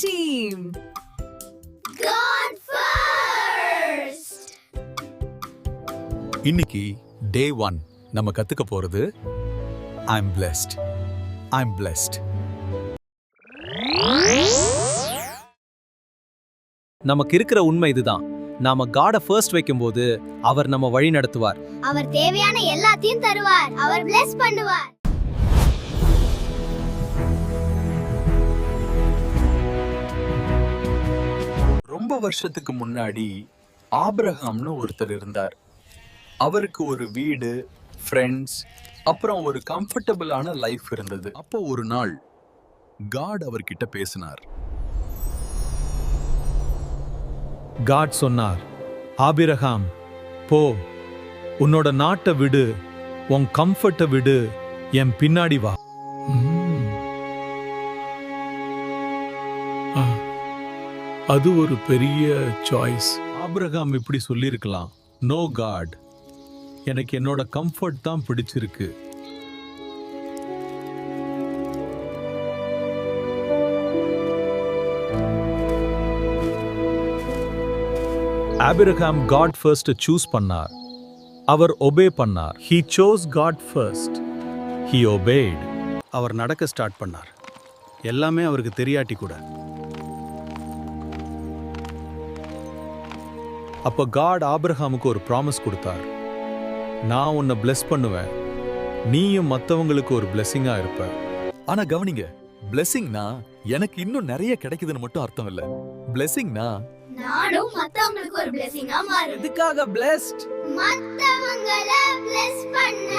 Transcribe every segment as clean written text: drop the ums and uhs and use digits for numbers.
team. God first. இன்னைக்கு day 1 நம்ம கத்துக்க போறது I'm blessed. I'm blessed. நமக்கு இருக்கிற உண்மை இதுதான். நாம காட ஃபர்ஸ்ட் வைக்கும்போது அவர் நம்ம வழி நடத்துவார். அவர் தேவையான எல்லாத்தையும் தருவார். அவர் bless பண்ணுவார். ரொம்ப வருஷத்துக்கு முன்னாடி ஆபிரகாம்னு ஒருத்தர் இருந்தார். அவருக்கு ஒரு வீடு, ஃப்ரெண்ட்ஸ், அப்புறம் ஒரு கம்ஃபர்டபுளான லைஃப் இருந்தது. அப்போ ஒரு நாள் காட் அவர்கிட்ட பேசினார். காட் சொன்னார், ஆபிரகாம், போ, உன்னோட நாட்டை விடு, உன் கம்ஃபர்ட்டை விடு, என் பின்னாடி வா. அது ஒரு பெரிய சாய்ஸ். ஆபிரகாம் இப்படி சொல்லியிருக்கலாம், நோ காட், எனக்கு என்னோட கம்ஃபர்ட் தான் பிடிச்சிருக்கு. ஆபிரகாம் காட் ஃபர்ஸ்ட் சூஸ் பண்ணார். அவர் ஒபே பண்ணார். He chose God first. He obeyed. அவர் நடக்க ஸ்டார்ட் பண்ணார். எல்லாமே அவருக்கு தெரியாட்டி கூட. அப்போ காட் ஆபிரகாமுக்கு ஒரு ப்ராமிஸ் கொடுத்தார். நான் உன்னை bless பண்ணுவேன், நீயும் மற்றவங்களுக்கு ஒரு blessing-ஆ இருப்ப. ஆனா கவனிங்க, பிளெஸிங்னா எனக்கு இன்னும் நிறைய கிடைக்குதுன்னு மட்டும் அர்த்தம் இல்ல. பிளெஸிங்னா நானும் மத்தவங்களுக்கு ஒரு blessing-ஆ மாறுவேன். எதுக்காக blessed? மத்தவங்களை bless பண்ண.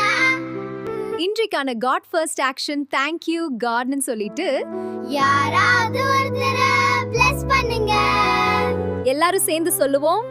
இன்றைக்கான God first action thank you Godனு சொல்லிட்டு யாராவது ஒருத்தரை bless பண்ணுங்க. எல்லாரும் சேர்ந்து சொல்லுவோம்.